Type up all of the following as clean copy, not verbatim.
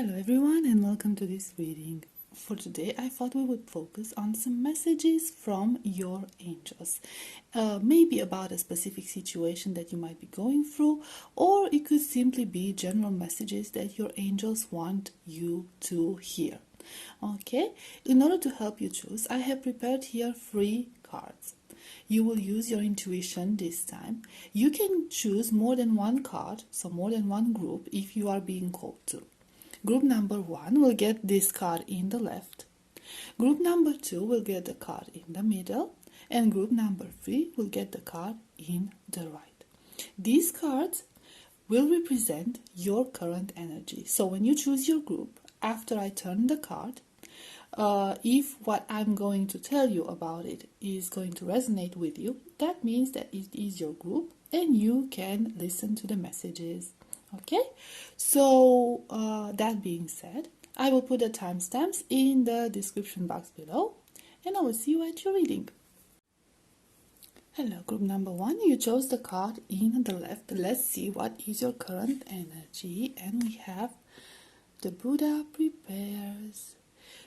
Hello everyone and welcome to this reading. For today I thought we would focus on some messages from your angels. Maybe about a specific situation that you might be going through, or it could simply be general messages that your angels want you to hear. Okay, in order to help you choose, I have prepared here 3 cards. You will use your intuition this time. You can choose more than one card, so more than one group if you are being called to. Group number 1 will get this card in the left. Group number 2 will get the card in the middle. And group number 3 will get the card in the right. These cards will represent your current energy. So when you choose your group, after I turn the card, if what I'm going to tell you about it is going to resonate with you, that means that it is your group and you can listen to the messages. Okay, so that being said, I will put the timestamps in the description box below and I will see you at your reading. Hello, group number 1, you chose the card in the left. Let's see what is your current energy, and we have the Buddha prepares.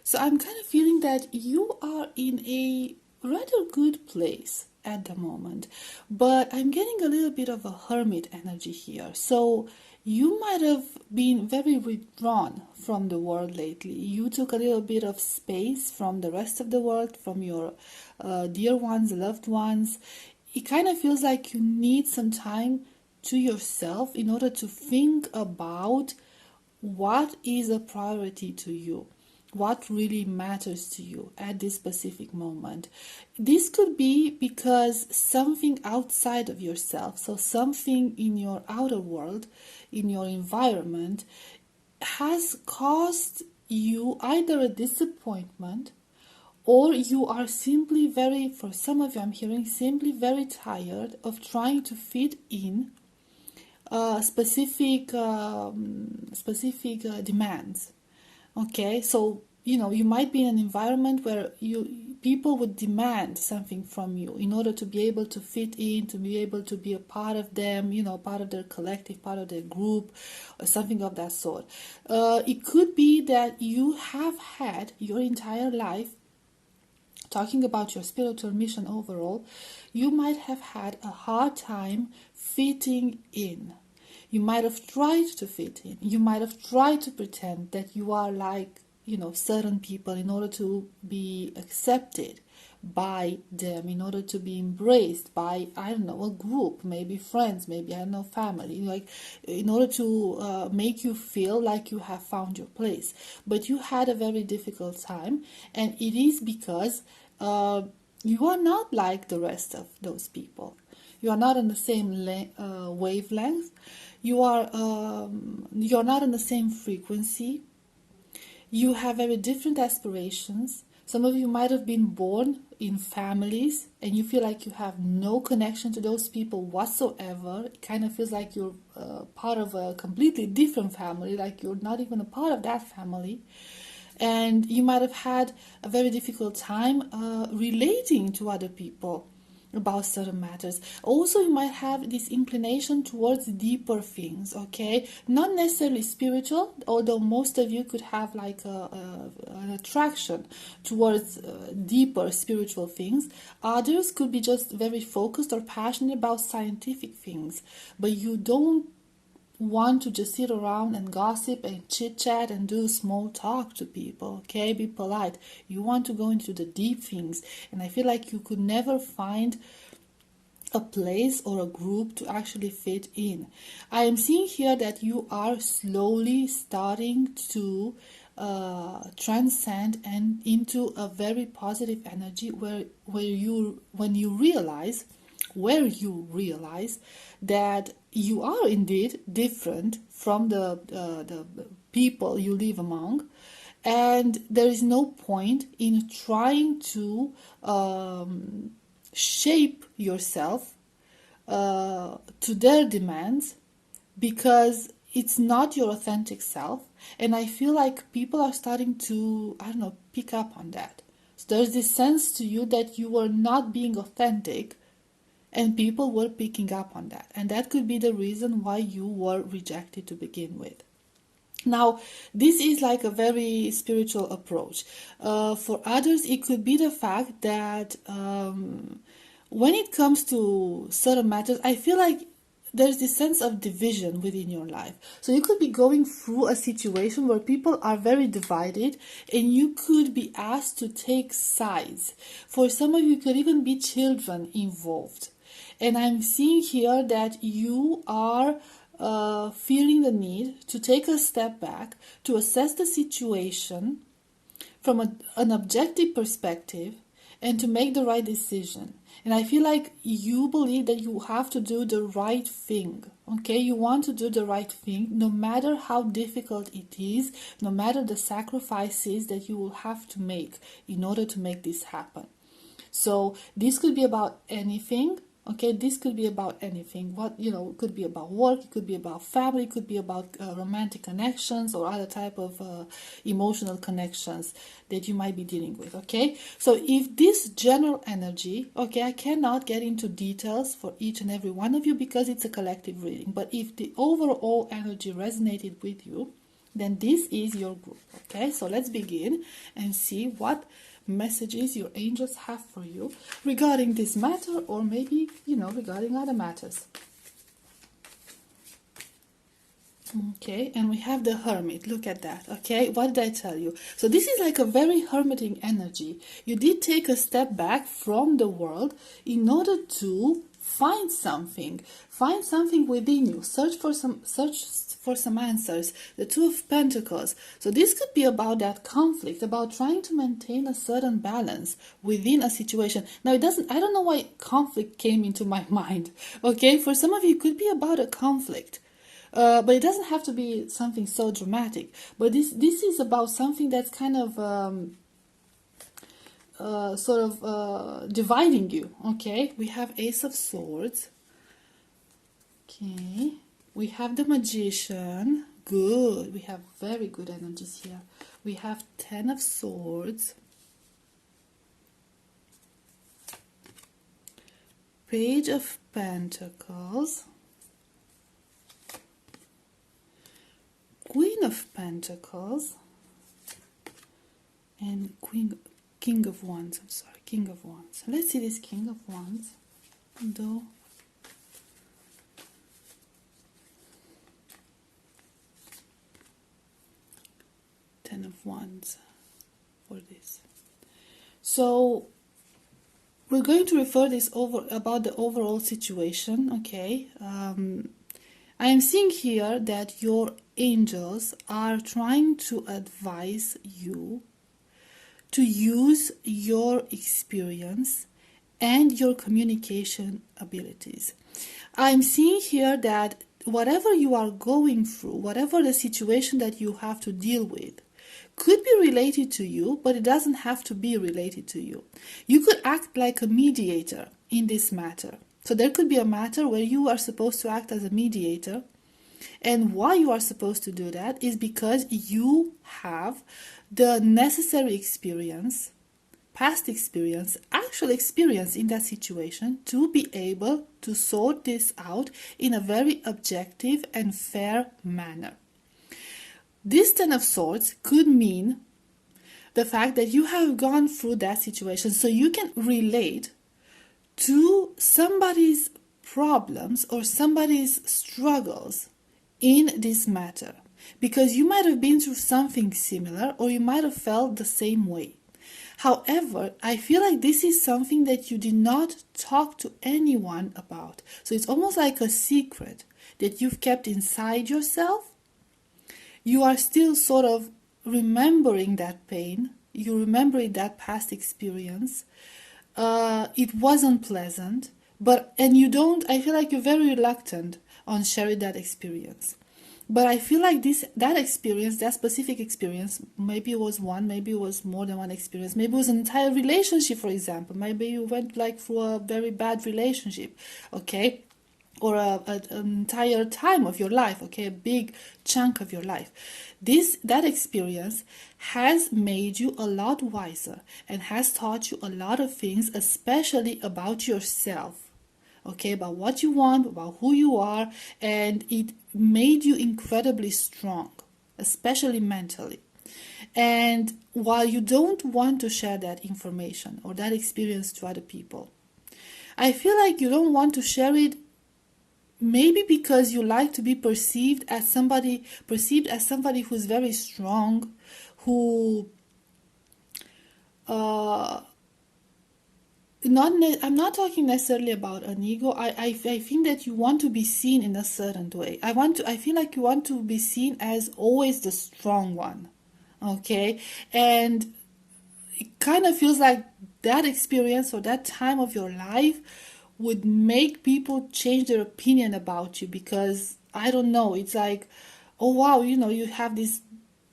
So I'm kind of feeling that you are in a rather good place at the moment, but I'm getting a little bit of a hermit energy here. So you might have been very withdrawn from the world lately. You took a little bit of space from the rest of the world, from your dear ones, loved ones. It kind of feels like you need some time to yourself in order to think about what is a priority to you. What really matters to you at this specific moment. This could be because something outside of yourself, so something in your outer world, in your environment, has caused you either a disappointment, or you are simply for some of you I'm hearing, simply very tired of trying to fit in specific demands. Okay, so you might be in an environment where people would demand something from you in order to be able to fit in, to be able to be a part of them, part of their collective, part of their group, or something of that sort. It could be that you have had your entire life, talking about your spiritual mission overall, you might have had a hard time fitting in. You might have tried to fit in. You might have tried to pretend that you are like, certain people in order to be accepted by them, in order to be embraced by, a group, maybe friends, maybe, family, like in order to make you feel like you have found your place. But you had a very difficult time, and it is because you are not like the rest of those people. You are not on the same wavelength. You're not on the same frequency. You have very different aspirations. Some of you might have been born in families and you feel like you have no connection to those people whatsoever. It kind of feels like you're part of a completely different family, like you're not even a part of that family. And you might have had a very difficult time relating to other people about certain matters. Also, you might have this inclination towards deeper things, okay? Not necessarily spiritual, although most of you could have like an attraction towards deeper spiritual things. Others could be just very focused or passionate about scientific things, but you don't want to just sit around and gossip and chit chat and do small talk to people, okay? Be polite. You want to go into the deep things, and I feel like you could never find a place or a group to actually fit in. I am seeing here that you are slowly starting to transcend and into a very positive energy where you realize that you are indeed different from the people you live among, and there is no point in trying to shape yourself to their demands, because it's not your authentic self. And I feel like people are starting to, pick up on that. So there's this sense to you that you are not being authentic, and people were picking up on that. And that could be the reason why you were rejected to begin with. Now, this is like a very spiritual approach. For others, it could be the fact that when it comes to certain matters, I feel like there's this sense of division within your life. So you could be going through a situation where people are very divided, and you could be asked to take sides. For some of you, could even be children involved. And I'm seeing here that you are feeling the need to take a step back to assess the situation from an objective perspective and to make the right decision. And I feel like you believe that you have to do the right thing. Okay, you want to do the right thing no matter how difficult it is, no matter the sacrifices that you will have to make in order to make this happen. So this could be about anything. Okay, this could be about anything. It could be about work, it could be about family, it could be about romantic connections or other type of emotional connections that you might be dealing with. Okay, so if this general energy, okay, I cannot get into details for each and every one of you because it's a collective reading, but if the overall energy resonated with you, then this is your group. Okay, so let's begin and see what messages your angels have for you regarding this matter, or maybe regarding other matters. Okay, and we have the Hermit. Look at that. Okay, what did I tell you? So this is like a very hermiting energy. You did take a step back from the world in order to find something within you. Search for some answers. The Two of Pentacles. So this could be about that conflict, about trying to maintain a certain balance within a situation. Now I don't know why conflict came into my mind. Okay, for some of you it could be about a conflict. But it doesn't have to be something so dramatic. But this is about something that's kind of dividing you. Okay, we have Ace of Swords. Okay, we have the Magician. Good, we have very good energies here. We have Ten of Swords. Page of Pentacles. Queen of Pentacles. And King of Wands. I'm sorry, King of Wands. Let's see this King of Wands. Though. Ten of Wands for this. So we're going to refer this about the overall situation. Okay. I am seeing here that your angels are trying to advise you to use your experience and your communication abilities. I'm seeing here that whatever you are going through, whatever the situation that you have to deal with, could be related to you, but it doesn't have to be related to you. You could act like a mediator in this matter. So there could be a matter where you are supposed to act as a mediator. And why you are supposed to do that is because you have the necessary experience, past experience, actual experience in that situation to be able to sort this out in a very objective and fair manner. This Ten of Swords could mean the fact that you have gone through that situation, so you can relate to somebody's problems or somebody's struggles in this matter, because you might have been through something similar or you might have felt the same way. However, I feel like this is something that you did not talk to anyone about. So it's almost like a secret that you've kept inside yourself. You are still sort of remembering that pain. You remember that past experience. It wasn't pleasant, I feel like you're very reluctant on sharing that experience. But I feel like that experience, that specific experience, maybe it was one, maybe it was more than one experience, maybe it was an entire relationship, for example. Maybe you went through a very bad relationship, okay? Or an entire time of your life, okay? A big chunk of your life. That experience has made you a lot wiser and has taught you a lot of things, especially about yourself. Okay, about what you want, about who you are, and it made you incredibly strong. especially mentally. And while you don't want to share that information or that experience to other people, I feel like you don't want to share it maybe because you like to be perceived as somebody who's very strong, who I'm not talking necessarily about an ego. I think that you want to be seen in a certain way. I feel like you want to be seen as always the strong one. Okay? And it kind of feels like that experience or that time of your life would make people change their opinion about you, because I don't know, it's like, oh wow, you have this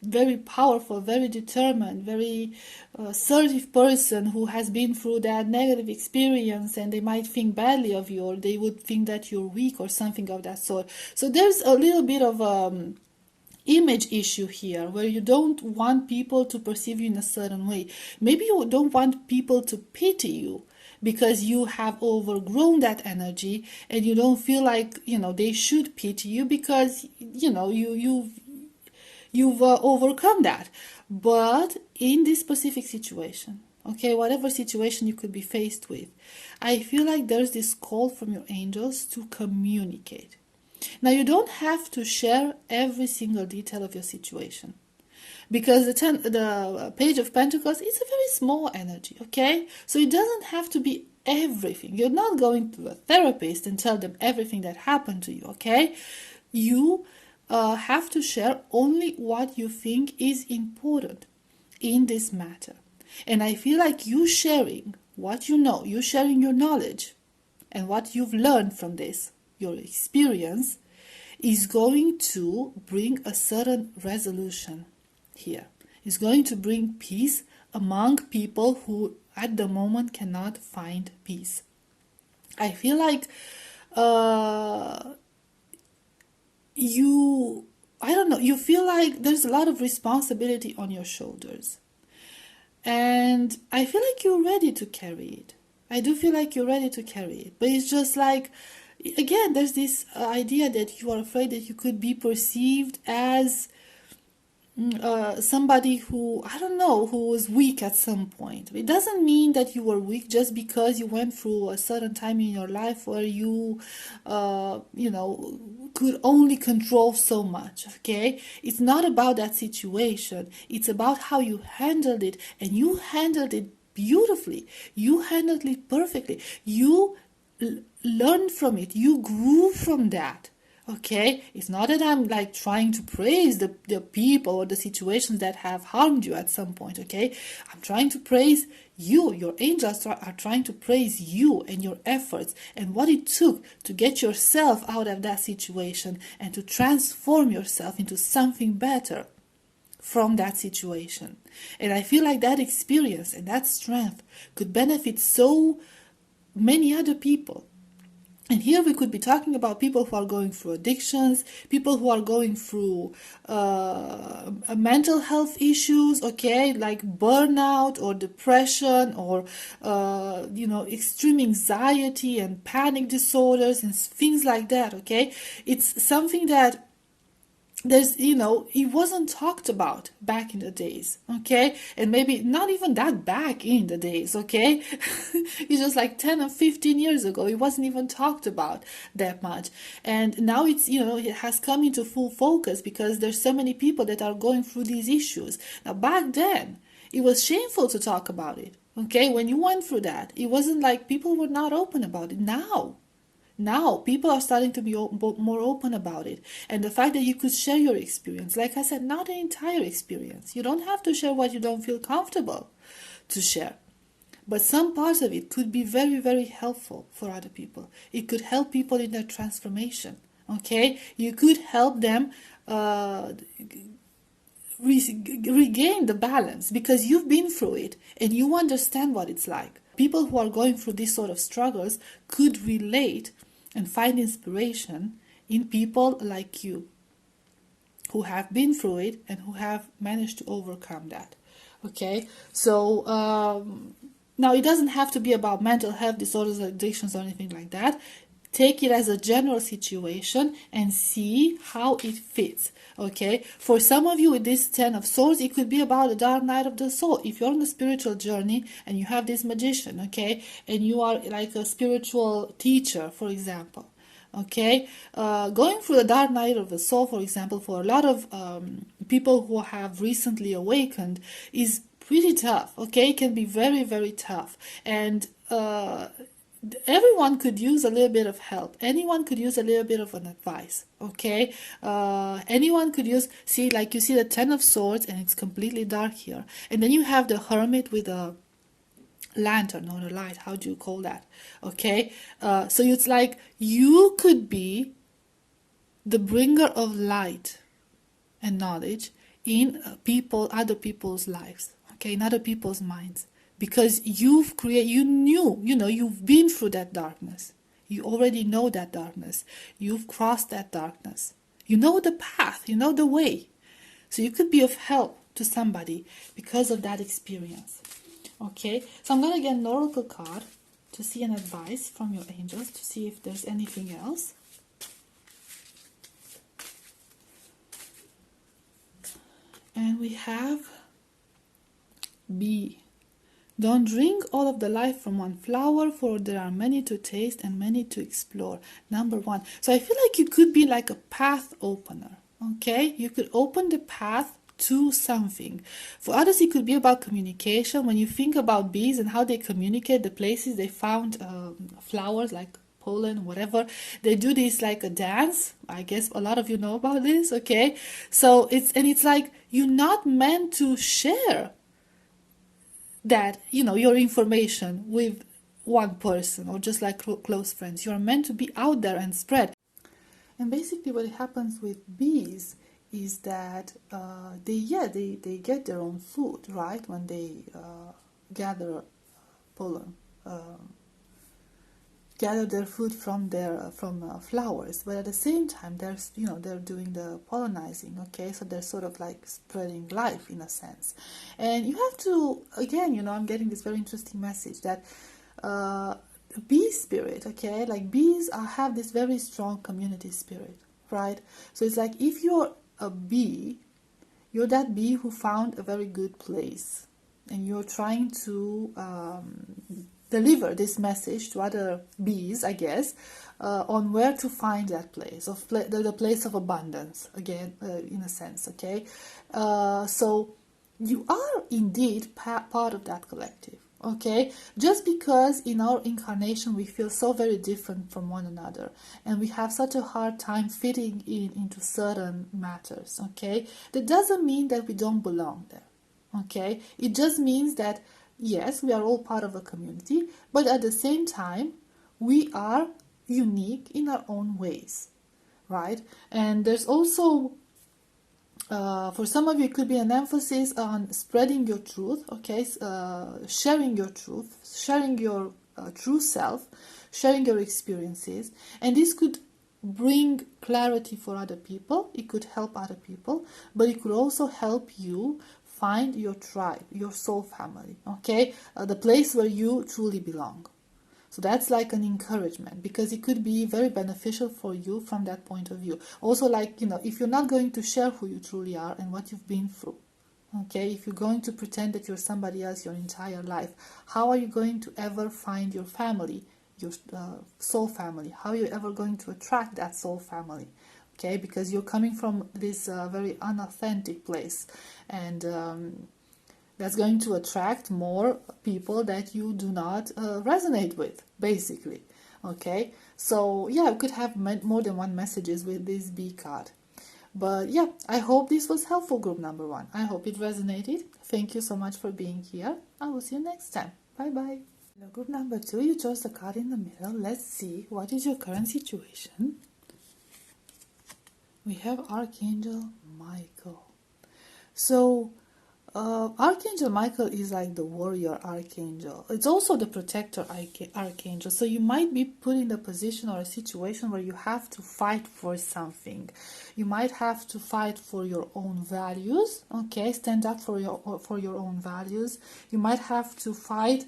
very powerful, very determined, very assertive person who has been through that negative experience, and they might think badly of you, or they would think that you're weak or something of that sort. So there's a little bit of image issue here, where you don't want people to perceive you in a certain way. Maybe you don't want people to pity you because you have overgrown that energy, and you don't feel like they should pity you because you've overcome that. But in this specific situation, okay, whatever situation you could be faced with, I feel like there's this call from your angels to communicate. Now, you don't have to share every single detail of your situation, because the Page of Pentacles is a very small energy, okay? So it doesn't have to be everything. You're not going to a therapist and tell them everything that happened to you, okay? You have to share only what you think is important in this matter. And I feel like you sharing what you know, you sharing your knowledge and what you've learned from this, your experience, is going to bring a certain resolution here. It's going to bring peace among people who at the moment cannot find peace. I feel like you feel like there's a lot of responsibility on your shoulders. And I feel like you're ready to carry it. I do feel like you're ready to carry it. But it's just like, again, there's this idea that you are afraid that you could be perceived as somebody who, I don't know, who was weak at some point. It doesn't mean that you were weak just because you went through a certain time in your life where you, could only control so much, okay? It's not about that situation. It's about how you handled it, and you handled it beautifully. You handled it perfectly. You learned from it. You grew from that. Okay, it's not that I'm like trying to praise the people or the situations that have harmed you at some point. Okay, I'm trying to praise you. Your angels are trying to praise you and your efforts and what it took to get yourself out of that situation and to transform yourself into something better from that situation. And I feel like that experience and that strength could benefit so many other people. And here we could be talking about people who are going through addictions, people who are going through mental health issues, okay, like burnout or depression or, extreme anxiety and panic disorders and things like that, okay? It's something that it wasn't talked about back in the days, okay? And maybe not even that back in the days, okay? It's just like 10 or 15 years ago. It wasn't even talked about that much. And now it's, it has come into full focus because there's so many people that are going through these issues. Now, back then, it was shameful to talk about it, okay? When you went through that, it wasn't like people were not open about it. Now, people are starting to be more open about it. And the fact that you could share your experience, like I said, not the entire experience. You don't have to share what you don't feel comfortable to share. But some parts of it could be very, very helpful for other people. It could help people in their transformation, okay? You could help them regain the balance because you've been through it and you understand what it's like. People who are going through these sort of struggles could relate and find inspiration in people like you who have been through it and who have managed to overcome that. Okay, so now it doesn't have to be about mental health disorders, addictions, or anything like that. take it as a general situation and see how it fits. Okay, for some of you with this 10 of swords, it could be about the dark night of the soul. If you're on a spiritual journey and you have this magician, okay, and you are like a spiritual teacher, for example, okay, going through the dark night of the soul, for example, for a lot of people who have recently awakened, is pretty tough. Okay, it can be very, very tough. And everyone could use a little bit of help. Anyone could use a little bit of an advice. Okay, anyone could use, see, like you see the 10 of swords and it's completely dark here, and then you have the hermit with a lantern or a light, how do you call that? Okay, so it's like you could be the bringer of light and knowledge in other people's lives, okay, in other people's minds, because you've you've been through that darkness. You already know that darkness. You've crossed that darkness. You know the path, you know the way. So you could be of help to somebody because of that experience. Okay, so I'm going to get an oracle card to see an advice from your angels, to see if there's anything else. And we have B. Don't drink all of the life from one flower, for there are many to taste and many to explore. Number 1. So I feel like you could be like a path opener. Okay, you could open the path to something. For others, it could be about communication. When you think about bees and how they communicate, the places they found flowers like pollen, whatever, they do this like a dance. I guess a lot of you know about this. Okay, so it's like you're not meant to share that, your information with one person or just like close friends. You're meant to be out there and spread. And basically what happens with bees is that they get their own food, right, when they gather pollen, gather their food from flowers, but at the same time they're doing the pollinizing. Okay, so they're sort of like spreading life in a sense. And you have to, again, I'm getting this very interesting message that bee spirit, okay, like bees have this very strong community spirit, right? So it's like if you're a bee, you're that bee who found a very good place and you're trying to deliver this message to other bees, I guess, on where to find that place, the place of abundance, again, in a sense, okay? So you are indeed part of that collective, okay? Just because in our incarnation we feel so very different from one another and we have such a hard time fitting into certain matters, okay? That doesn't mean that we don't belong there, okay? It just means that yes, we are all part of a community, but at the same time, we are unique in our own ways, right? And there's also, for some of you, it could be an emphasis on spreading your truth, okay? Sharing your truth, sharing your true self, sharing your experiences. And this could bring clarity for other people. It could help other people, but it could also help you find your tribe, your soul family, okay? The place where you truly belong. So that's like an encouragement, because it could be very beneficial for you from that point of view. Also, like, if you're not going to share who you truly are and what you've been through, okay? If you're going to pretend that you're somebody else your entire life, how are you going to ever find your family, your soul family? How are you ever going to attract that soul family? Okay, because you're coming from this very unauthentic place, and that's going to attract more people that you do not resonate with, basically. Okay, so yeah, we could have more than one messages with this B card. But yeah, I hope this was helpful, group number 1. I hope it resonated. Thank you so much for being here. I will see you next time. Bye bye. Hello, group number 2, you chose the card in the middle. Let's see, what is your current situation? We have Archangel Michael. So Archangel Michael is like the warrior archangel. It's also the protector archangel. So you might be put in a position or a situation where you have to fight for something. You might have to fight for your own values. Okay, stand up for your own values. You might have to fight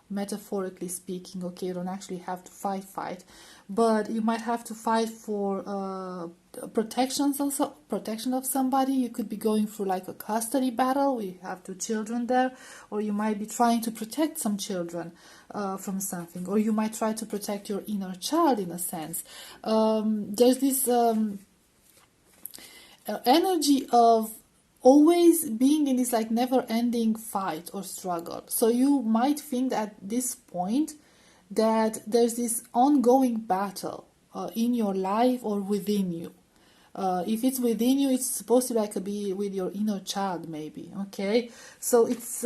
metaphorically speaking. Okay, you don't actually have to fight, but you might have to fight for protection of somebody. You could be going through like a custody battle. We have two children there, or you might be trying to protect some children from something, or you might try to protect your inner child in a sense. There's this energy of always being in this like never-ending fight or struggle. So you might think at this point that there's this ongoing battle in your life or within you. If it's within you, it's supposed to like be with your inner child, maybe. Okay, so it's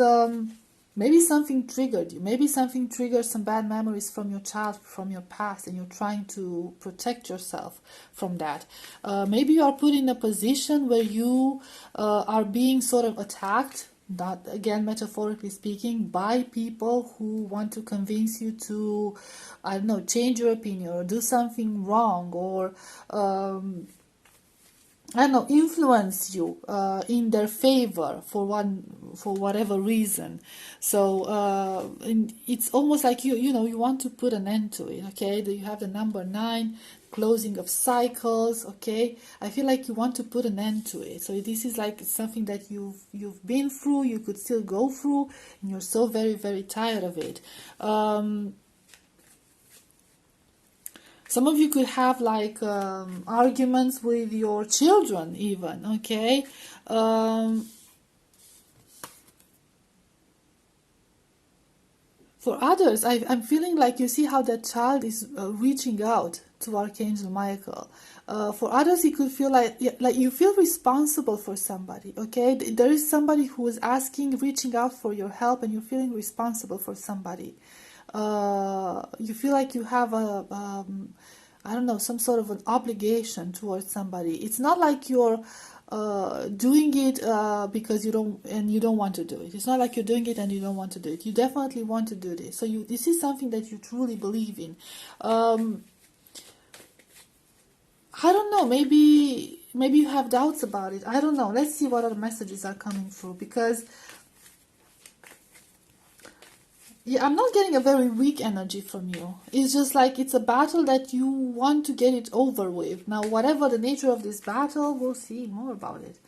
maybe something triggered you. Maybe something triggers some bad memories from your child, from your past, and you're trying to protect yourself from that. Maybe you are put in a position where you are being sort of attacked, not again metaphorically speaking, by people who want to convince you to, I don't know, change your opinion or do something wrong, or I don't know, influence you in their favor for whatever reason. So and it's almost like you know, you want to put an end to it. Okay, you have the number 9, closing of cycles. Okay, I feel like you want to put an end to it. So this is like something that you've been through, you could still go through, and you're so very, very tired of it. Some of you could have like arguments with your children even, okay? For others, I'm feeling like you see how that child is reaching out to Archangel Michael. For others, it could feel like you feel responsible for somebody, okay? There is somebody who is asking, reaching out for your help, and you're feeling responsible for somebody. You feel like you have I don't know, some sort of an obligation towards somebody. It's not like you're doing it because you don't want to do it. It's not like you're doing it and you don't want to do it. You definitely want to do this. So this is something that you truly believe in. I don't know, maybe you have doubts about it. I don't know. Let's see what other messages are coming through, because yeah, I'm not getting a very weak energy from you. It's just like it's a battle that you want to get it over with. Now, whatever the nature of this battle, we'll see more about it.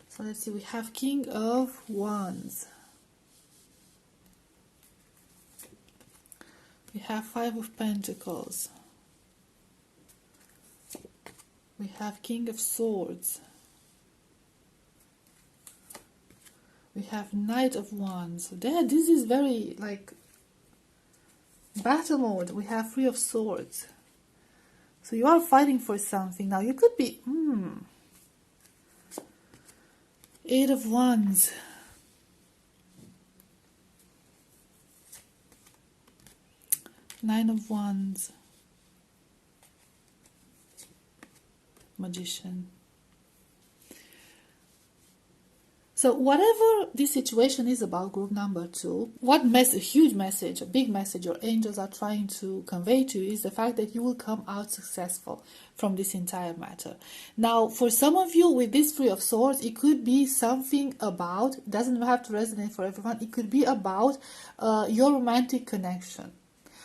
So let's see, we have King of Wands. We have 5 of Pentacles. We have King of Swords. We have Knight of Wands. This is very like battle mode. We have 3 of Swords. So you are fighting for something. Now you could be 8 of Wands. Nine of Wands. Magician. So whatever this situation is about, group number 2, a huge message, a big message your angels are trying to convey to you is the fact that you will come out successful from this entire matter. Now, for some of you with this 3 of Swords, it could be something about, it doesn't have to resonate for everyone, it could be about your romantic connection,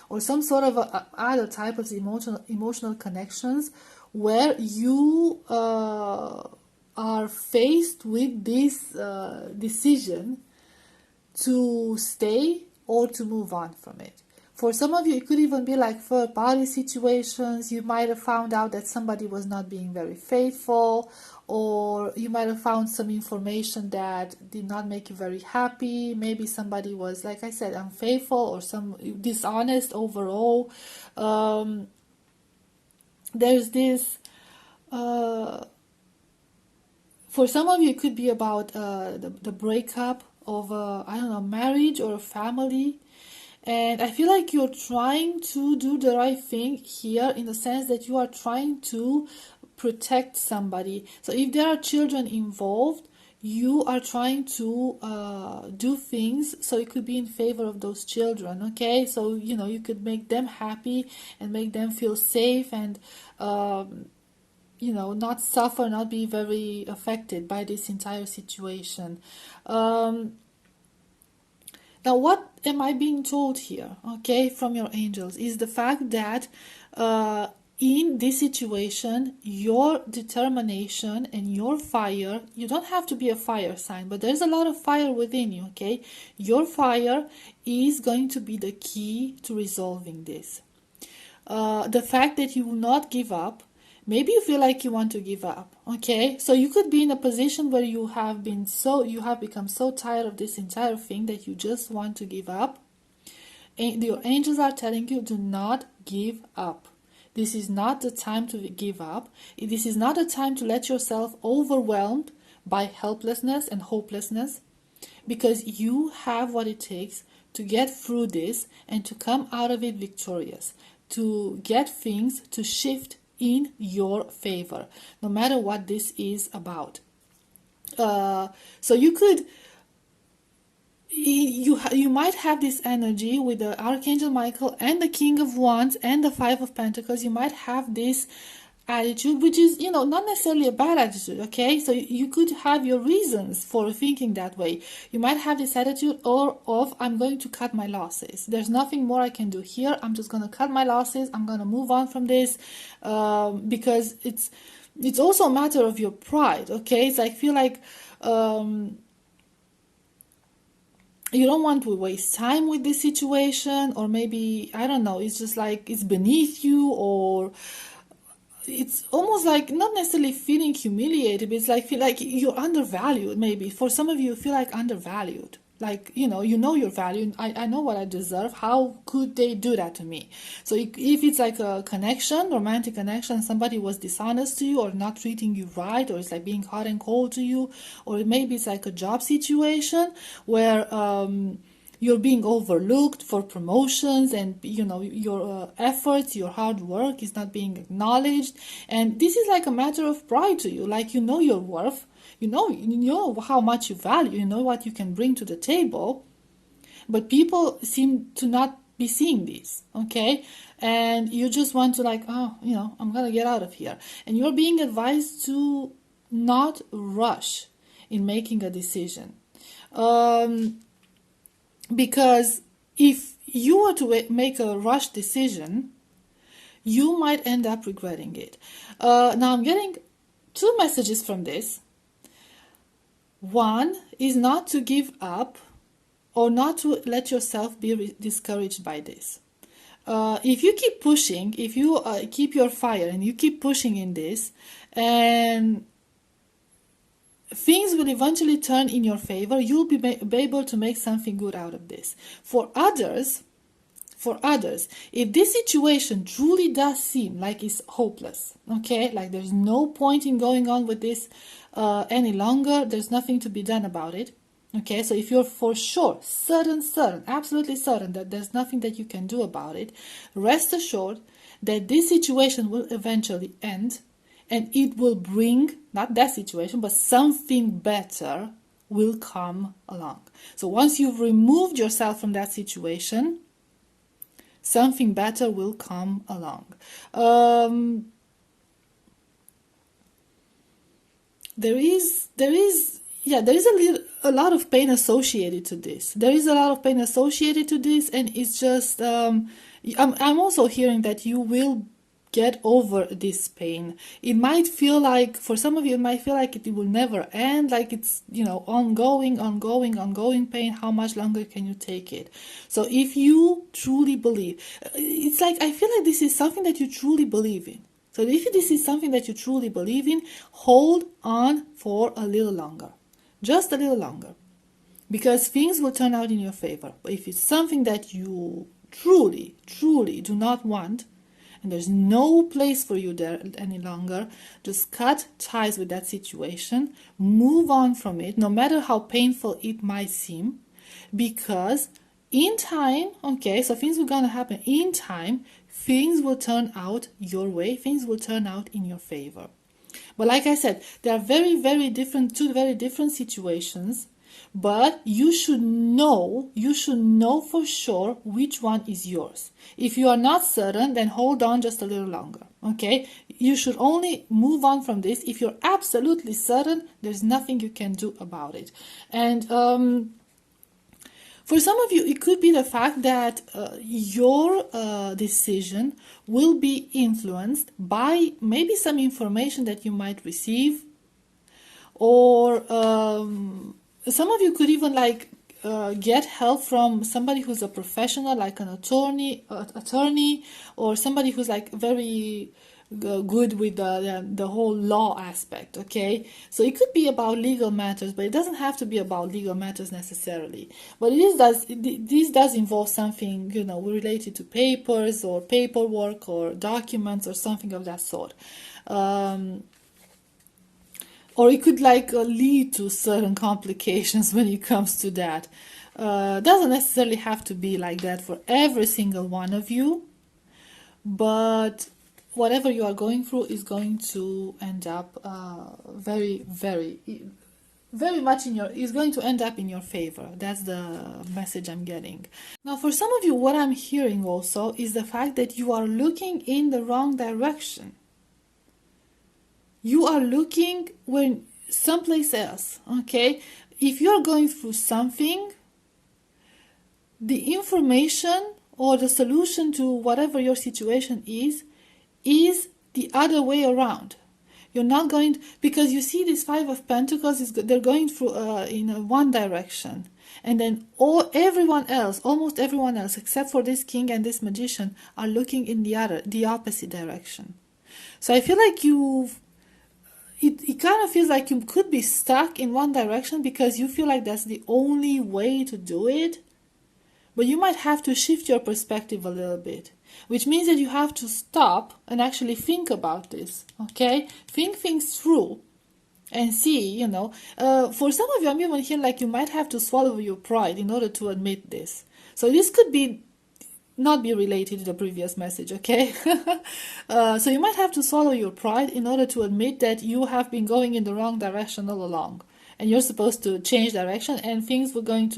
or some sort of other type of emotional connections where you are faced with this decision to stay or to move on from it. For some of you, it could even be like third-party situations. You might have found out that somebody was not being very faithful, or you might have found some information that did not make you very happy. Maybe somebody was, like I said, unfaithful or some dishonest overall. There's this... for some of you, it could be about the breakup of I don't know, marriage or a family. And I feel like you're trying to do the right thing here, in the sense that you are trying to protect somebody. So if there are children involved, you are trying to do things so it could be in favor of those children, okay? So, you know, you could make them happy and make them feel safe and... you know, not suffer, not be very affected by this entire situation. Now, what am I being told here, okay, from your angels, is the fact that in this situation, your determination and your fire, you don't have to be a fire sign, but there's a lot of fire within you, okay? Your fire is going to be the key to resolving this. The fact that you will not give up, maybe you feel like you want to give up, okay? So you could be in a position where you have become so tired of this entire thing that you just want to give up. And your angels are telling you, do not give up. This is not the time to give up. This is not a time to let yourself overwhelmed by helplessness and hopelessness, because you have what it takes to get through this and to come out of it victorious, to get things to shift in your favor, no matter what this is about. So you might have this energy with the Archangel Michael and the King of Wands and the Five of Pentacles. You might have this attitude, which is, not necessarily a bad attitude, okay? So you could have your reasons for thinking that way. You might have this attitude of, I'm going to cut my losses. There's nothing more I can do here. I'm just going to cut my losses. I'm going to move on from this, because it's also a matter of your pride, okay? So I feel like you don't want to waste time with this situation, or maybe, I don't know, it's just like it's beneath you, or it's almost like not necessarily feeling humiliated, but it's like feel like you're undervalued. Maybe for some of you feel like undervalued, like you know your value. I know what I deserve. How could they do that to me? So if it's like a connection, romantic connection, somebody was dishonest to you or not treating you right, or it's like being hot and cold to you, or maybe it's like a job situation where you're being overlooked for promotions, and your efforts, your hard work is not being acknowledged, and this is like a matter of pride to you. Like your worth, you know how much you value, you know what you can bring to the table, but people seem to not be seeing this, okay? And you just want to I'm gonna get out of here, and you're being advised to not rush in making a decision. Because if you were to make a rush decision, you might end up regretting it. Now I'm getting two messages from this. One is not to give up, or not to let yourself be discouraged by this. If you keep pushing, if you keep your fire and you keep pushing in this, and things will eventually turn in your favor, you'll be able to make something good out of this. For others, if this situation truly does seem like it's hopeless, okay, like there's no point in going on with this any longer, there's nothing to be done about it, okay, so if you're for sure, certain, absolutely certain that there's nothing that you can do about it, rest assured that this situation will eventually end, and it will bring, not that situation, but something better will come along. So once you've removed yourself from that situation, something better will come along. There is a lot of pain associated to this. There is a lot of pain associated to this, and it's just, I'm also hearing that you will get over this pain. It might feel like, for some of you, it might feel like it will never end, like it's, ongoing pain. How much longer can you take it? So if you truly believe, it's like, I feel like this is something that you truly believe in. So if this is something that you truly believe in, hold on for a little longer. Just a little longer. Because things will turn out in your favor. But if it's something that you truly, truly do not want, and there's no place for you there any longer, just cut ties with that situation, move on from it, no matter how painful it might seem, because in time, okay, so things are gonna happen in time, things will turn out your way, things will turn out in your favor. But like I said, there are two very different situations, but you should know for sure which one is yours. If you are not certain, then hold on just a little longer, okay? You should only move on from this if you're absolutely certain there's nothing you can do about it. And For some of you, it could be the fact that your decision will be influenced by maybe some information that you might receive, or some of you could even like get help from somebody who's a professional, like an attorney, or somebody who's like very good with the whole law aspect. Okay, so it could be about legal matters, but it doesn't have to be about legal matters necessarily. But this does involve something, you know, related to papers or paperwork or documents or something of that sort. Or it could like lead to certain complications when it comes to that. Doesn't necessarily have to be like that for every single one of you, but whatever you are going through is going to end up very much is going to end up in your favor. That's the message I'm getting. Now, for some of you, what I'm hearing also is the fact that you are looking in the wrong direction. You are looking when someplace else. Okay, if you're going through something, the information or the solution to whatever your situation is the other way around. You're not going to, because you see this Five of Pentacles, they're going through in one direction, and then everyone else, almost everyone else except for this King and this Magician, are looking in the opposite direction. So I feel like it kind of feels like you could be stuck in one direction because you feel like that's the only way to do it. But you might have to shift your perspective a little bit, which means that you have to stop and actually think about this, okay? Think things through and see, you know. For some of you, I'm even here like you might have to swallow your pride in order to admit this. So this could not be related to the previous message, okay? So you might have to swallow your pride in order to admit that you have been going in the wrong direction all along, and you're supposed to change direction, and things are going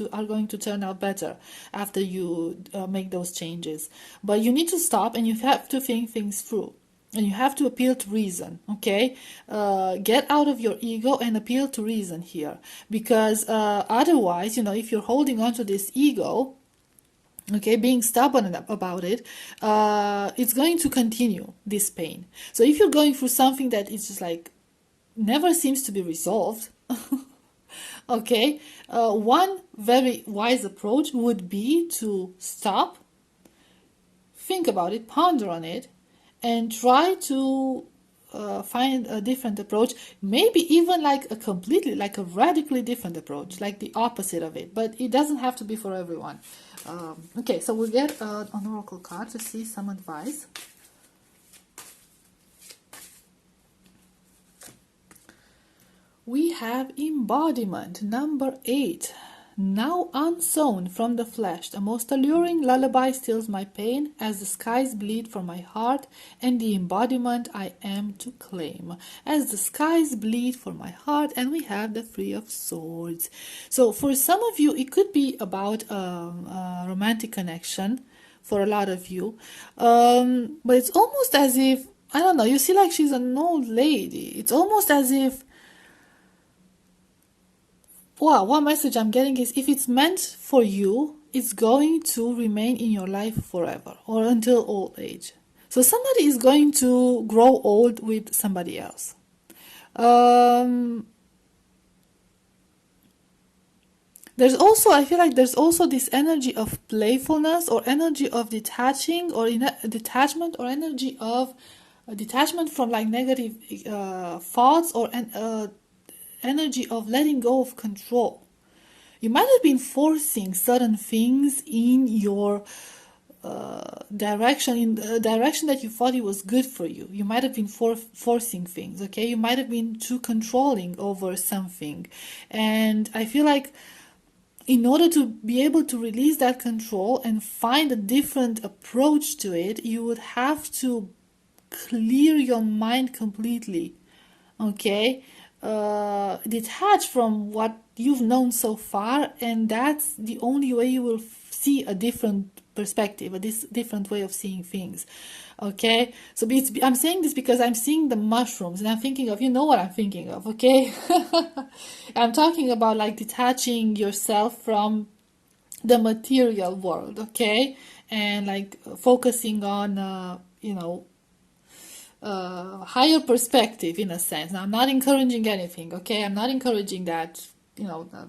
to turn out better after you make those changes. But you need to stop, and you have to think things through, and you have to appeal to reason, okay? Get out of your ego and appeal to reason here, because otherwise, you know, if you're holding on to this ego, okay, being stubborn about it, it's going to continue this pain. So if you're going through something that is just like never seems to be resolved, okay, one very wise approach would be to stop, think about it, ponder on it, and try to find a different approach, maybe even like a radically different approach, like the opposite of it, but it doesn't have to be for everyone. Okay, so we'll get an oracle card to see some advice. We have embodiment number 8. Now unsown from the flesh, the most alluring lullaby stills my pain as the skies bleed for my heart, and the embodiment I am to claim. As the skies bleed for my heart, and we have the Three of Swords. So for some of you, it could be about a romantic connection for a lot of you. But it's almost as if, I don't know, you see like she's an old lady. It's almost as if, wow, one message I'm getting is if it's meant for you, it's going to remain in your life forever or until old age. So somebody is going to grow old with somebody else. There's also, I feel like there's also this energy of playfulness or energy of detaching or detachment or energy of detachment from like negative thoughts or energy of letting go of control. You might have been forcing certain things in your direction, in the direction that you thought it was good for you. You might have been forcing things, okay? You might have been too controlling over something. And I feel like in order to be able to release that control and find a different approach to it, you would have to clear your mind completely, okay? Detach from what you've known so far, and that's the only way you will see a different perspective, a different way of seeing things, okay? So I'm saying this because I'm seeing the mushrooms and I'm thinking of, you know what I'm thinking of, okay? I'm talking about like detaching yourself from the material world, okay, and like focusing on higher perspective in a sense. Now, I'm not encouraging anything, okay? I'm not encouraging that,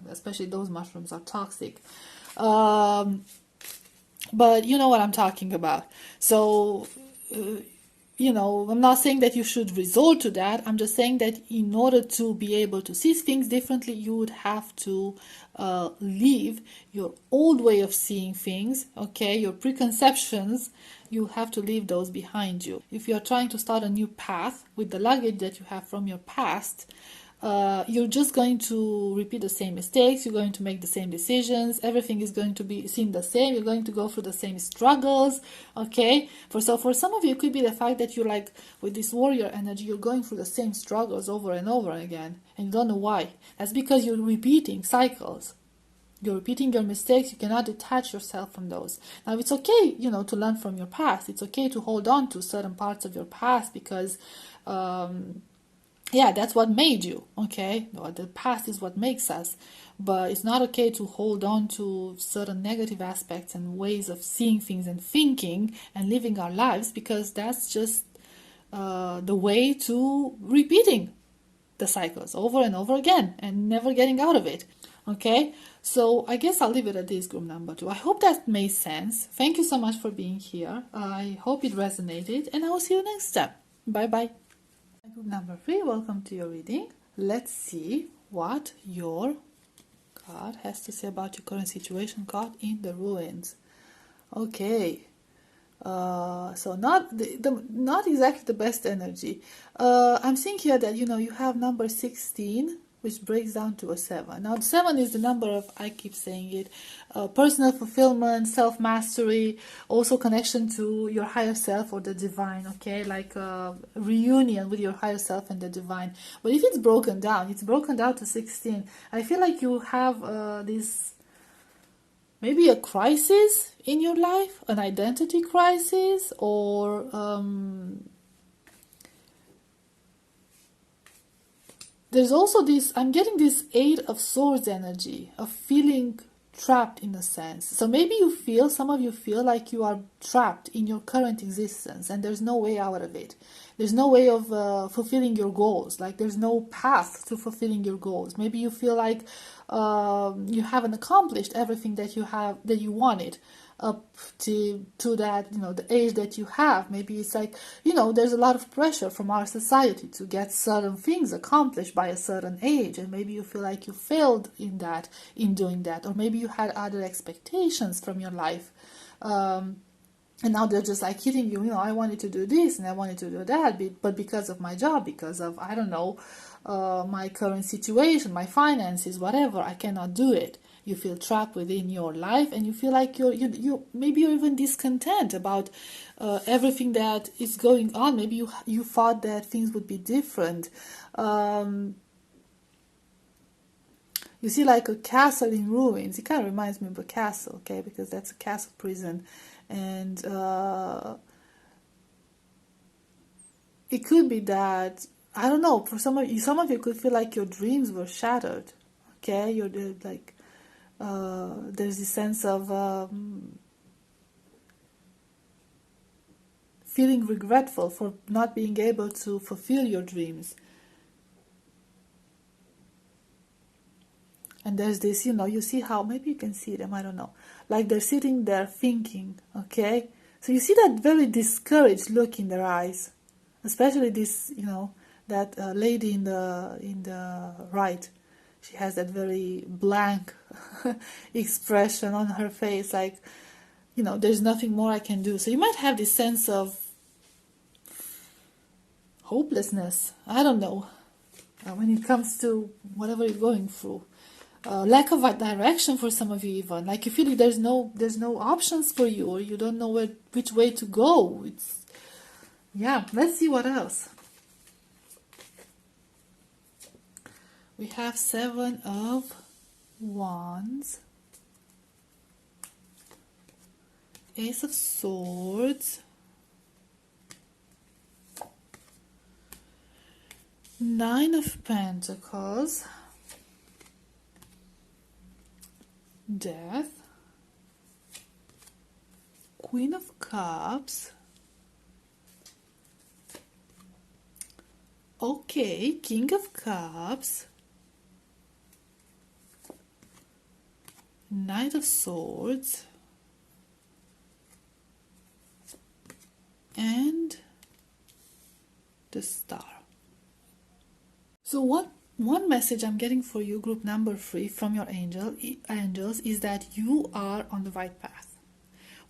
especially those mushrooms are toxic. Um, but you know what I'm talking about. So, I'm not saying that you should resort to that. I'm just saying that in order to be able to see things differently, you would have to leave your old way of seeing things, okay? Your preconceptions, you have to leave those behind you. If you're trying to start a new path with the luggage that you have from your past, you're just going to repeat the same mistakes, you're going to make the same decisions, everything is going to be seen the same, you're going to go through the same struggles, okay? For some of you, it could be the fact that you're like, with this warrior energy, you're going through the same struggles over and over again, and you don't know why. That's because you're repeating cycles. You're repeating your mistakes, you cannot detach yourself from those. Now, it's okay, to learn from your past. It's okay to hold on to certain parts of your past because, that's what made you, okay? The past is what makes us. But it's not okay to hold on to certain negative aspects and ways of seeing things and thinking and living our lives, because that's just the way to repeating the cycles over and over again and never getting out of it. Okay, so I guess I'll leave it at this, group number 2. I hope that made sense. Thank you so much for being here. I hope it resonated, and I will see you next time. Bye bye. Group number 3, welcome to your reading. Let's see what your card has to say about your current situation. Caught in the ruins. Okay. So not not exactly the best energy. I'm seeing here that you have number 16, which breaks down to a 7. Now 7 is the number of, I keep saying it, personal fulfillment, self-mastery, also connection to your higher self or the divine, okay, like a reunion with your higher self and the divine. But if it's broken down to 16, I feel like you have this maybe a crisis in your life, an identity crisis, or there's also this, I'm getting this 8 of Swords energy, of feeling trapped in a sense. So maybe some of you feel like you are trapped in your current existence and there's no way out of it. There's no way of fulfilling your goals. Like there's no path to fulfilling your goals. Maybe you feel like you haven't accomplished everything that you wanted up to that, the age that you have. Maybe it's like, there's a lot of pressure from our society to get certain things accomplished by a certain age, and maybe you feel like you failed in doing that, or maybe you had other expectations from your life, and now they're just like hitting you. I wanted to do this and I wanted to do that, but because of my job, because of, I don't know, my current situation, my finances, whatever, I cannot do it. You feel trapped within your life, and you feel like you maybe you're even discontent about everything that is going on. Maybe you thought that things would be different. You see like a castle in ruins. It kind of reminds me of a castle, okay, because that's a castle prison, and it could be that, I don't know, for some of you could feel like your dreams were shattered, okay. You're like, there's this sense of feeling regretful for not being able to fulfill your dreams. And there's this, you see how, maybe you can see them, I don't know, like they're sitting there thinking, okay. So you see that very discouraged look in their eyes, especially this, that lady in the right. She has that very blank expression on her face, like, there's nothing more I can do. So you might have this sense of hopelessness, I don't know, when it comes to whatever you're going through. Lack of a direction for some of you, even. Like you feel like there's no options for you, or you don't know which way to go. Let's see what else. We have 7 of Wands, Ace of Swords, 9 of Pentacles, Death, Queen of Cups. Okay, King of Cups. Knight of Swords. And the Star. So one message I'm getting for you, group number 3, from your angels, is that you are on the right path.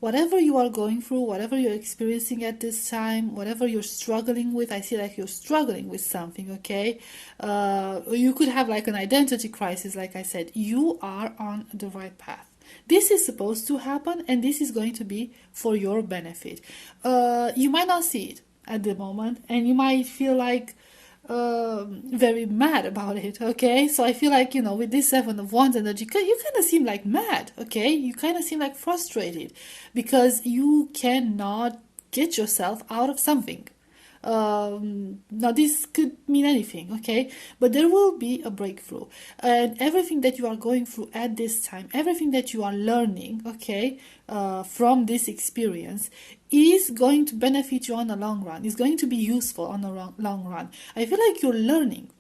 Whatever you are going through, whatever you're experiencing at this time, whatever you're struggling with, I see like you're struggling with something, okay? You could have like an identity crisis, like I said. You are on the right path. This is supposed to happen, and this is going to be for your benefit. You might not see it at the moment, and you might feel like very mad about it, okay? So I feel like, with this 7 of Wands energy, you kind of seem like mad, okay? You kind of seem like frustrated because you cannot get yourself out of something. Now this could mean anything, okay? But there will be a breakthrough, and everything that you are going through at this time, everything that you are learning, okay, from this experience is going to benefit you on the long run. It's going to be useful on the long run. I feel like you're learning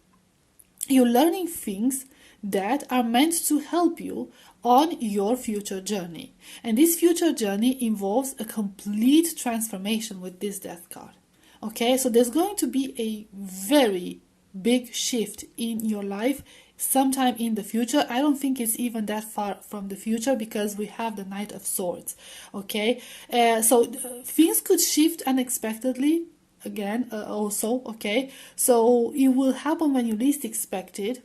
things that are meant to help you on your future journey, and this future journey involves a complete transformation with this Death card. Okay, so there's going to be a very big shift in your life sometime in the future. I don't think it's even that far from the future because we have the Knight of Swords. Okay, so things could shift unexpectedly again, also. Okay, so it will happen when you least expect it.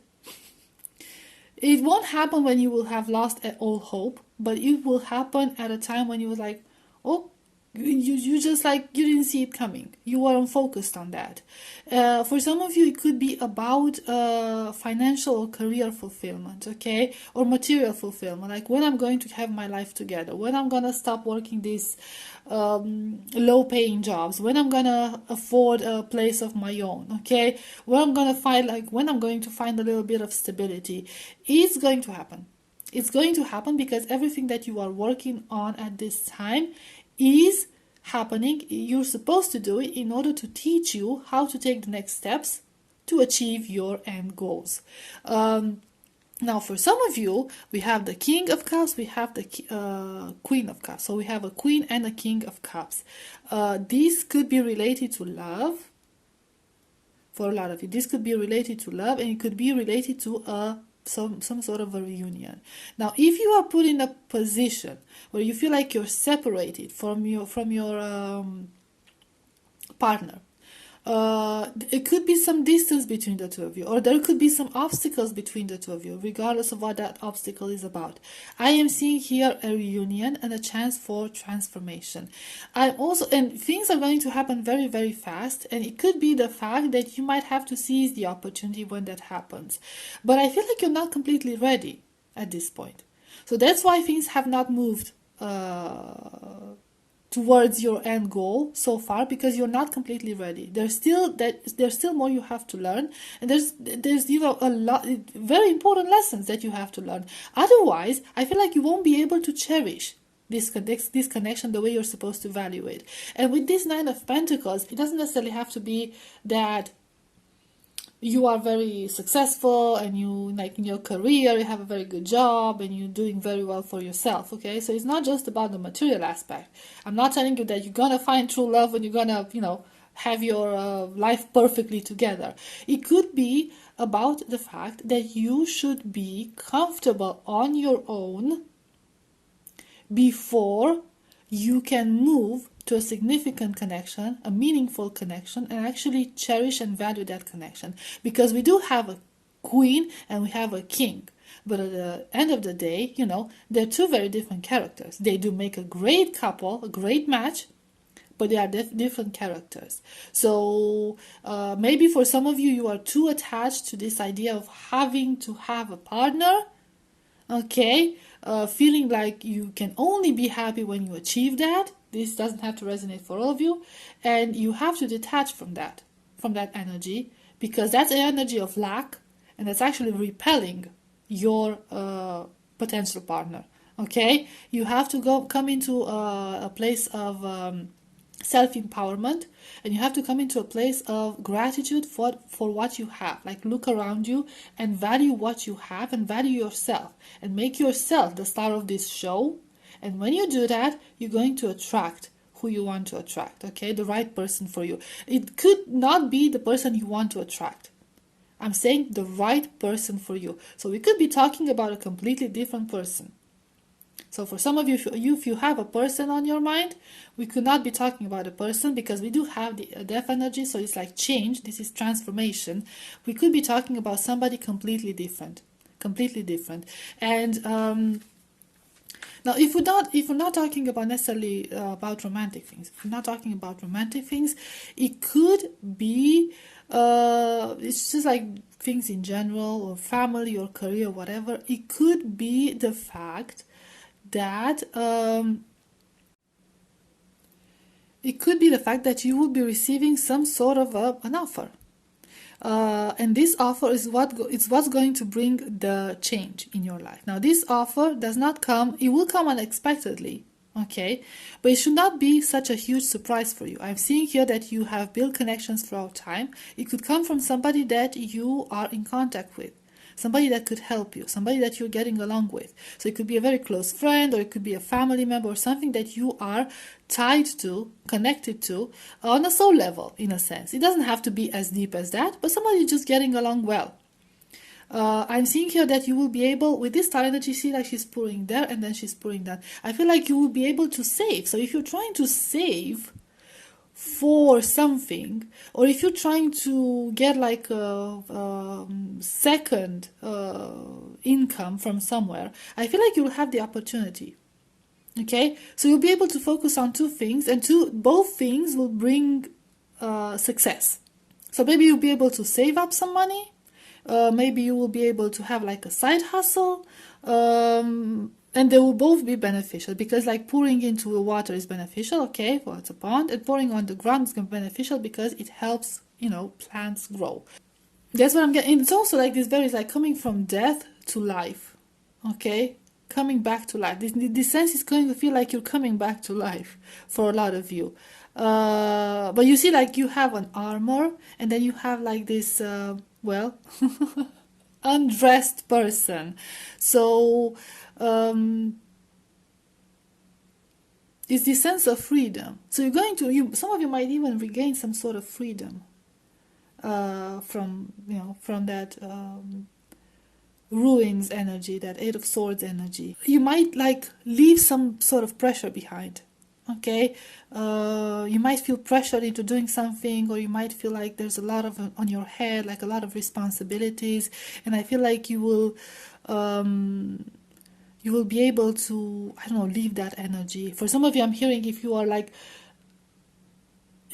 It won't happen when you will have lost all hope, but it will happen at a time when you were like, oh, you just like you didn't see it coming. You weren't focused on that. For some of you, it could be about financial or career fulfillment, okay, or material fulfillment, like when I'm going to have my life together, when I'm gonna stop working these low-paying jobs, when I'm gonna afford a place of my own, okay, when I'm going to find a little bit of stability. It's going to happen. It's going to happen because everything that you are working on at this time is happening. You're supposed to do it in order to teach you how to take the next steps to achieve your end goals. Now, for some of you, we have the King of Cups, we have the Queen of Cups. So we have a Queen and a King of Cups. This could be related to love. For a lot of you, this could be related to love, and it could be related to some sort of a reunion. Now, if you are put in a position where you feel like you're separated from your partner, it could be some distance between the two of you, or there could be some obstacles between the two of you, regardless of what that obstacle is about. I am seeing here a reunion and a chance for transformation. And things are going to happen very, very fast, and it could be the fact that you might have to seize the opportunity when that happens. But I feel like you're not completely ready at this point. So that's why things have not moved towards your end goal so far, because you're not completely ready. There's still more you have to learn, and there's a lot very important lessons that you have to learn. Otherwise, I feel like you won't be able to cherish this connection the way you're supposed to value it. And with this Nine of Pentacles, it doesn't necessarily have to be that you are very successful and you, like in your career, you have a very good job and you're doing very well for yourself, okay? So it's not just about the material aspect. I'm not telling you that you're gonna find true love and you're gonna, have your life perfectly together. It could be about the fact that you should be comfortable on your own before you can move to a significant connection, a meaningful connection, and actually cherish and value that connection. Because we do have a queen and we have a king. But at the end of the day, they're two very different characters. They do make a great couple, a great match, but they are different characters. So maybe for some of you, you are too attached to this idea of having to have a partner, okay? Feeling like you can only be happy when you achieve that. This doesn't have to resonate for all of you. And you have to detach from that energy, because that's an energy of lack, and that's actually repelling your potential partner. Okay, you have to come into a place of self-empowerment, and you have to come into a place of gratitude for what you have. Like, look around you and value what you have and value yourself and make yourself the star of this show. And when you do that, you're going to attract who you want to attract. Okay, the right person for you. It could not be the person you want to attract. I'm saying the right person for you. So we could be talking about a completely different person. So for some of you, if you have a person on your mind, we could not be talking about a person, because we do have the death energy, so it's like change. This is transformation. We could be talking about somebody completely different, completely different. And now, if we're not talking about necessarily about romantic things, if we're not talking about romantic things, it could be it's just like things in general, or family, or career, whatever. It could be the fact that you will be receiving some sort of an offer, and this offer is what's going to bring the change in your life. Now, this offer does not come; it will come unexpectedly, okay, but it should not be such a huge surprise for you. I'm seeing here that you have built connections throughout time. It could come from somebody that you are in contact with, somebody that could help you, somebody that you're getting along with. So it could be a very close friend, or it could be a family member, or something that you are tied to, connected to, on a soul level, in a sense. It doesn't have to be as deep as that, but somebody just getting along well. I'm seeing here that you will be able, with this star energy, see, like she's pouring there and then she's pouring that. I feel like you will be able to save. So if you're trying to save for something, or if you're trying to get like a second income from somewhere, I feel like you'll have the opportunity. Okay, so you'll be able to focus on two things, and both things will bring success. So maybe you'll be able to save up some money, maybe you will be able to have like a side hustle, and they will both be beneficial, because like pouring into the water is beneficial, okay, well, it's a pond, and pouring on the ground is beneficial because it helps, plants grow. That's what I'm getting. It's also like this very, like, coming from death to life, okay, coming back to life. This sense is going to feel like you're coming back to life for a lot of you. But you see, like, you have an armor, and then you have like this undressed person. So it's this sense of freedom. So some of you might even regain some sort of freedom from that ruins energy, that Eight of Swords energy. You might like leave some sort of pressure behind. Okay, you might feel pressured into doing something, or you might feel like there's a lot of on your head, like a lot of responsibilities, and I feel like you will be able to, I don't know, leave that energy. For some of you, I'm hearing, if you are like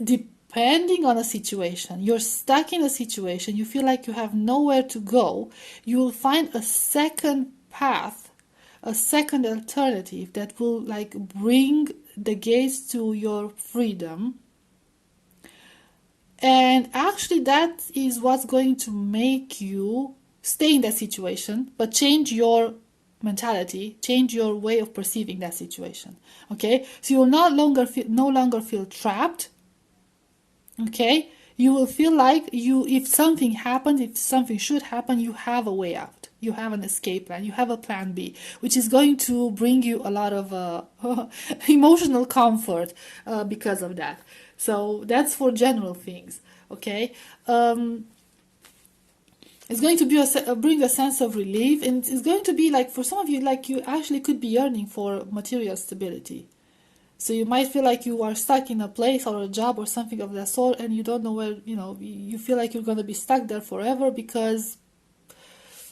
depending on a situation, you're stuck in a situation, you feel like you have nowhere to go, you will find a second path, a second alternative that will like bring the gates to your freedom. And actually that is what's going to make you stay in that situation, but change your mentality, change your way of perceiving that situation. Okay, so you will no longer feel trapped. Okay, you will feel like if something happens, if something should happen, you have a way out. You have an escape plan. You have a plan B, which is going to bring you a lot of emotional comfort because of that. So that's for general things. Okay, it's going to bring a sense of relief, and it's going to be like, for some of you, like you actually could be yearning for material stability. So you might feel like you are stuck in a place or a job or something of that sort, and you don't know where, you feel like you're going to be stuck there forever because,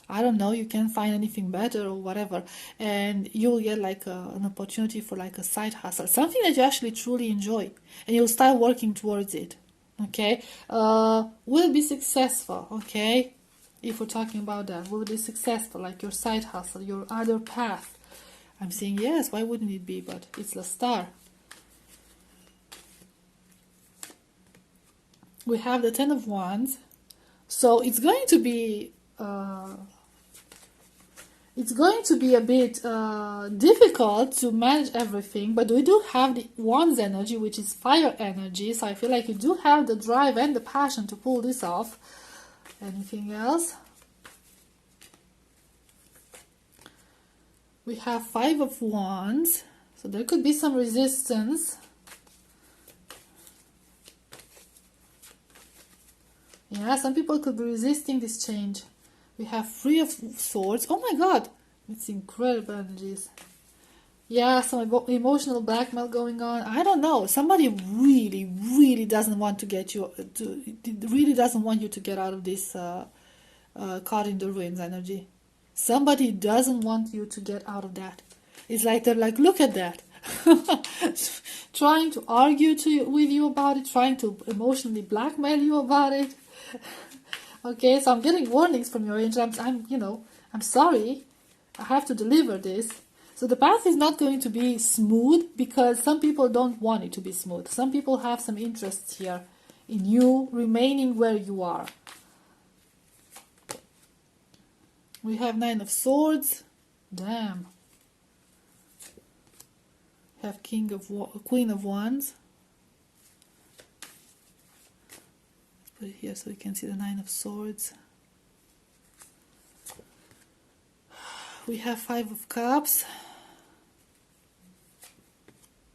I don't know, you can't find anything better or whatever. And you'll get like an opportunity for like a side hustle, something that you actually truly enjoy, and you'll start working towards it. Okay, will be successful. Okay, if we're talking about that, will be successful, like your side hustle, your other path. I'm saying yes, why wouldn't it be? But it's the star. We have the Ten of Wands. So it's going to be It's going to be a bit difficult to manage everything, but we do have the Wands energy, which is fire energy, so I feel like you do have the drive and the passion to pull this off. Anything else? We have Five of Wands, so there could be some resistance. Yeah, some people could be resisting this change. We have Three of Swords. Oh my god, it's incredible energies. Yeah, some emotional blackmail going on. I don't know. Somebody really, really doesn't want to get you really doesn't want you to get out of this caught in the ruins energy. Somebody doesn't want you to get out of that. It's like they're like, look at that. Trying to argue with you about it, trying to emotionally blackmail you about it. Okay, so I'm getting warnings from your angels. I'm sorry. I have to deliver this. So the path is not going to be smooth because some people don't want it to be smooth. Some people have some interest here in you remaining where you are. We have Nine of Swords. Damn. We have Queen of Wands. Let's put it here so we can see the Nine of Swords. We have Five of Cups.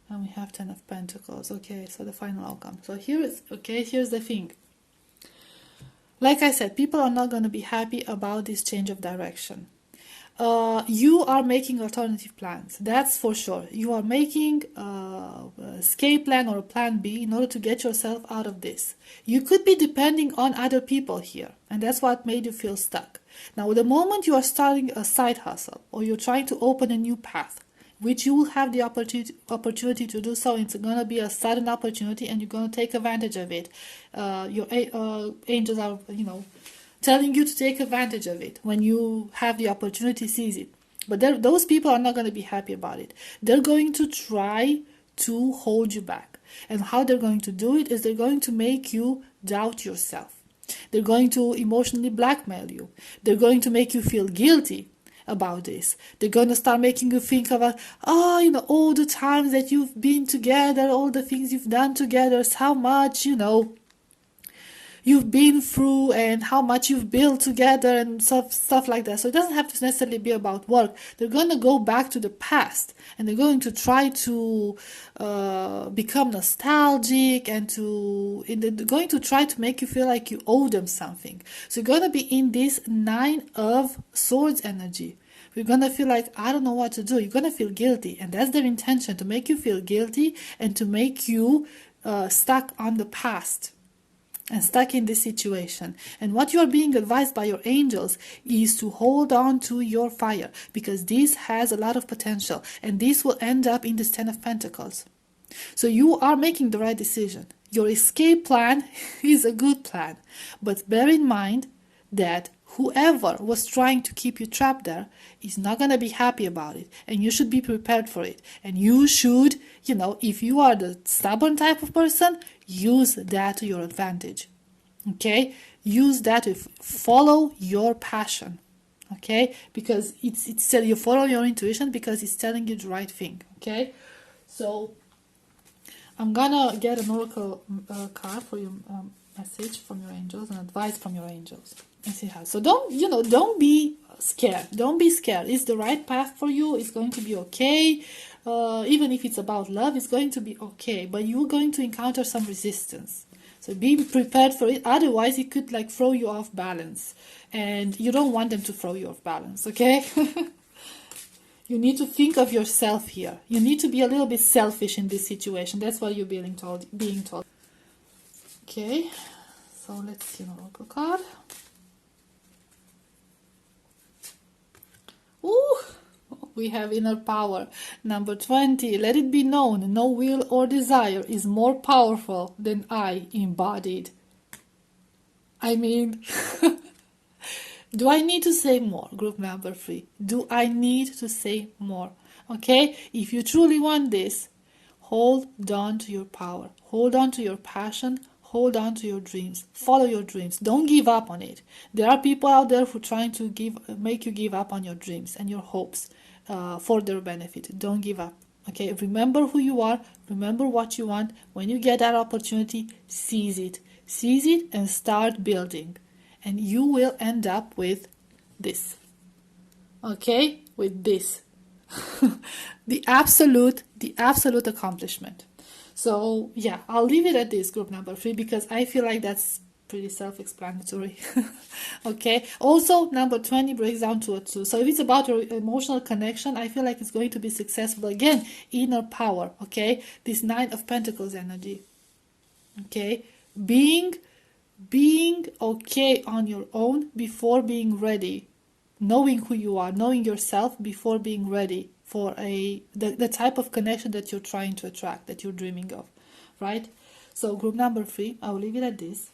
And we have Ten of Pentacles. Okay, so the final outcome. So here's the thing. Like I said, people are not going to be happy about this change of direction. You are making alternative plans. That's for sure. You are making an escape plan or a plan B in order to get yourself out of this. You could be depending on other people here. And that's what made you feel stuck. Now, the moment you are starting a side hustle or you're trying to open a new path, which you will have the opportunity to do so, it's going to be a sudden opportunity and you're going to take advantage of it. Your angels are, telling you to take advantage of it. When you have the opportunity, seize it. But those people are not going to be happy about it. They're going to try to hold you back. And how they're going to do it is they're going to make you doubt yourself. They're going to emotionally blackmail you. They're going to make you feel guilty about this. They're going to start making you think about, all the times that you've been together, all the things you've done together, how much, you've been through and how much you've built together and stuff like that. So it doesn't have to necessarily be about work. They're going to go back to the past and they're going to try to become nostalgic and they're going to try to make you feel like you owe them something. So you're going to be in this Nine of Swords energy. You're going to feel like, I don't know what to do. You're going to feel guilty. And that's their intention, to make you feel guilty and to make you stuck on the past and stuck in this situation. And what you are being advised by your angels is to hold on to your fire, because this has a lot of potential and this will end up in this Ten of Pentacles. So you are making the right decision. Your escape plan is a good plan, but bear in mind that whoever was trying to keep you trapped there is not going to be happy about it, and you should be prepared for it. And you should, if you are the stubborn type of person, use that to your advantage. Okay, use that to follow your passion. Okay, because it's you follow your intuition because it's telling you the right thing. Okay, so I'm gonna get an oracle card for your message from your angels and advice from your angels. And see how. So don't be scared. Don't be scared. It's the right path for you. It's going to be okay. Even if it's about love, it's going to be okay. But you're going to encounter some resistance. So be prepared for it. Otherwise, it could throw you off balance. And you don't want them to throw you off balance, okay? You need to think of yourself here. You need to be a little bit selfish in this situation. That's what you're being told. Okay, so let's see an oracle card. Ooh, we have inner power. Number 20. Let it be known, no will or desire is more powerful than I embodied. I mean, do I need to say more? Group member 3. Do I need to say more? Okay, if you truly want this, hold on to your power. Hold on to your passion. hold on to your dreams, follow your dreams, don't give up on it. There are people out there who are trying to make you give up on your dreams and your hopes for their benefit. Don't give up. Okay, remember who you are, remember what you want. When you get that opportunity, seize it and start building, and you will end up with this. Okay, with this. the absolute accomplishment. So yeah, I'll leave it at this, group number 3, because I feel like that's pretty self-explanatory. Okay, also number 20 breaks down to a 2. So if it's about your emotional connection, I feel like it's going to be successful. Again, inner power. Okay, this 9 of Pentacles energy. Okay, being okay on your own before being ready, knowing who you are, knowing yourself before being ready for the type of connection that you're trying to attract, that you're dreaming of, right? So group number 3, I will leave it at this.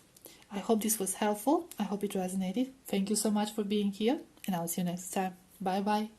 I hope this was helpful. I hope it resonated. Thank you so much for being here, and I'll see you next time. Bye bye.